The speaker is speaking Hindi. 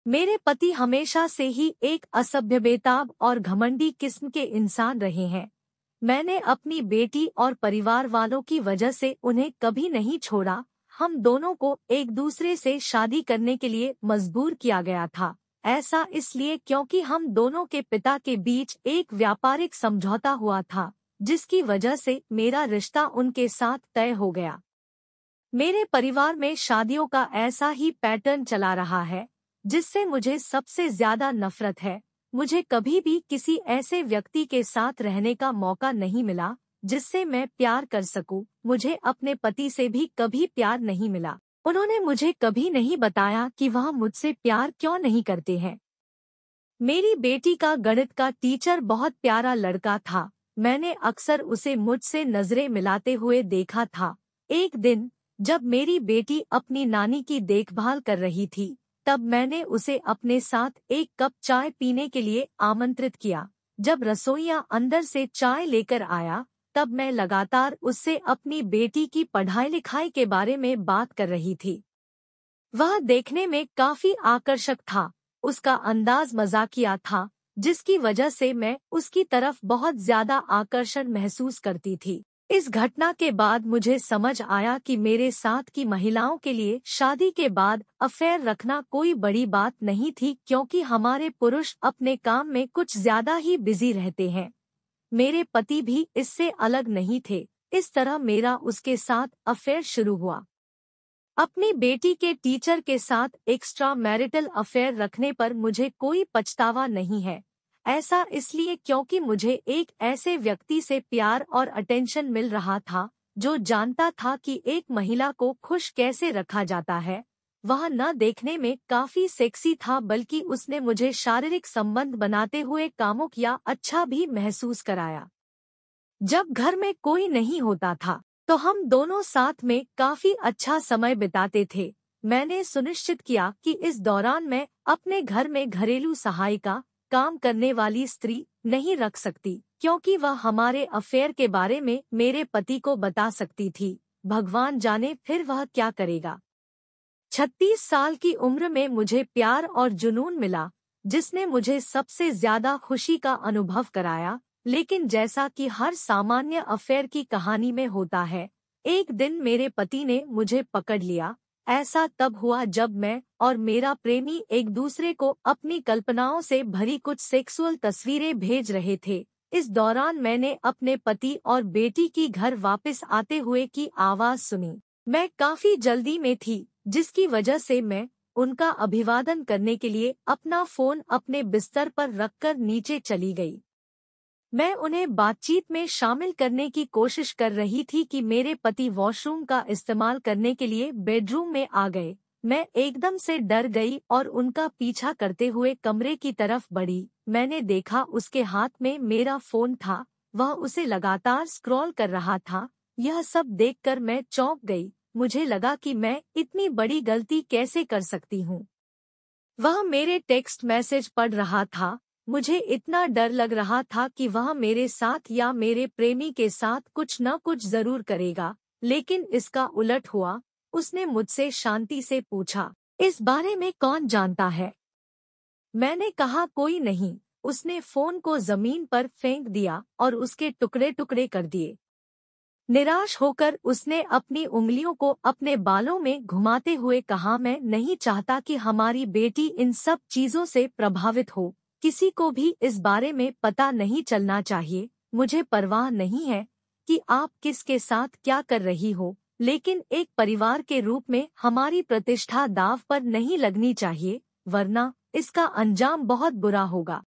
मेरे पति हमेशा से ही एक असभ्य, बेताब और घमंडी किस्म के इंसान रहे हैं। मैंने अपनी बेटी और परिवार वालों की वजह से उन्हें कभी नहीं छोड़ा। हम दोनों को एक दूसरे से शादी करने के लिए मजबूर किया गया था। ऐसा इसलिए क्योंकि हम दोनों के पिता के बीच एक व्यापारिक समझौता हुआ था, जिसकी वजह से मेरा रिश्ता उनके साथ तय हो गया। मेरे परिवार में शादियों का ऐसा ही पैटर्न चला रहा है, जिससे मुझे सबसे ज्यादा नफरत है। मुझे कभी भी किसी ऐसे व्यक्ति के साथ रहने का मौका नहीं मिला जिससे मैं प्यार कर सकूं। मुझे अपने पति से भी कभी प्यार नहीं मिला। उन्होंने मुझे कभी नहीं बताया कि वह मुझसे प्यार क्यों नहीं करते हैं। मेरी बेटी का गणित का टीचर बहुत प्यारा लड़का था। मैंने अक्सर उसे मुझसे नजरें मिलाते हुए देखा था। एक दिन जब मेरी बेटी अपनी नानी की देखभाल कर रही थी, तब मैंने उसे अपने साथ एक कप चाय पीने के लिए आमंत्रित किया। जब रसोइया अंदर से चाय लेकर आया, तब मैं लगातार उससे अपनी बेटी की पढ़ाई लिखाई के बारे में बात कर रही थी। वह देखने में काफी आकर्षक था। उसका अंदाज मजाकिया था, जिसकी वजह से मैं उसकी तरफ बहुत ज्यादा आकर्षण महसूस करती थी। इस घटना के बाद मुझे समझ आया कि मेरे साथ की महिलाओं के लिए शादी के बाद अफेयर रखना कोई बड़ी बात नहीं थी, क्योंकि हमारे पुरुष अपने काम में कुछ ज्यादा ही बिजी रहते हैं। मेरे पति भी इससे अलग नहीं थे। इस तरह मेरा उसके साथ अफेयर शुरू हुआ। अपनी बेटी के टीचर के साथ एक्स्ट्रा मैरिटल अफेयर रखने पर मुझे कोई पछतावा नहीं है। ऐसा इसलिए क्योंकि मुझे एक ऐसे व्यक्ति से प्यार और अटेंशन मिल रहा था जो जानता था कि एक महिला को खुश कैसे रखा जाता है। वह न देखने में काफी सेक्सी था, बल्कि उसने मुझे शारीरिक संबंध बनाते हुए कामुक या अच्छा भी महसूस कराया। जब घर में कोई नहीं होता था तो हम दोनों साथ में काफी अच्छा समय बिताते थे। मैंने सुनिश्चित किया कि इस दौरान मैं अपने घर में घरेलू सहायिका, काम करने वाली स्त्री नहीं रख सकती, क्योंकि वह हमारे अफेयर के बारे में मेरे पति को बता सकती थी। भगवान जाने फिर वह क्या करेगा। 36 साल की उम्र में मुझे प्यार और जुनून मिला, जिसने मुझे सबसे ज्यादा खुशी का अनुभव कराया। लेकिन जैसा कि हर सामान्य अफेयर की कहानी में होता है, एक दिन मेरे पति ने मुझे पकड़ लिया। ऐसा तब हुआ जब मैं और मेरा प्रेमी एक दूसरे को अपनी कल्पनाओं से भरी कुछ सेक्सुअल तस्वीरें भेज रहे थे। इस दौरान मैंने अपने पति और बेटी की घर वापस आते हुए की आवाज सुनी। मैं काफी जल्दी में थी, जिसकी वजह से मैं उनका अभिवादन करने के लिए अपना फोन अपने बिस्तर पर रखकर नीचे चली गई। मैं उन्हें बातचीत में शामिल करने की कोशिश कर रही थी कि मेरे पति वॉशरूम का इस्तेमाल करने के लिए बेडरूम में आ गए। मैं एकदम से डर गई और उनका पीछा करते हुए कमरे की तरफ बढ़ी। मैंने देखा उसके हाथ में मेरा फोन था। वह उसे लगातार स्क्रॉल कर रहा था। यह सब देखकर मैं चौंक गई। मुझे लगा कि मैं इतनी बड़ी गलती कैसे कर सकती हूँ। वह मेरे टेक्स्ट मैसेज पढ़ रहा था। मुझे इतना डर लग रहा था कि वह मेरे साथ या मेरे प्रेमी के साथ कुछ न कुछ जरूर करेगा, लेकिन इसका उलट हुआ। उसने मुझसे शांति से पूछा, इस बारे में कौन जानता है? मैंने कहा, कोई नहीं। उसने फोन को जमीन पर फेंक दिया और उसके टुकड़े टुकड़े कर दिए। निराश होकर उसने अपनी उंगलियों को अपने बालों में घुमाते हुए कहा, मैं नहीं चाहता कि हमारी बेटी इन सब चीजों से प्रभावित हो। किसी को भी इस बारे में पता नहीं चलना चाहिए। मुझे परवाह नहीं है कि आप किसके साथ क्या कर रही हो, लेकिन एक परिवार के रूप में हमारी प्रतिष्ठा दांव पर नहीं लगनी चाहिए, वरना इसका अंजाम बहुत बुरा होगा।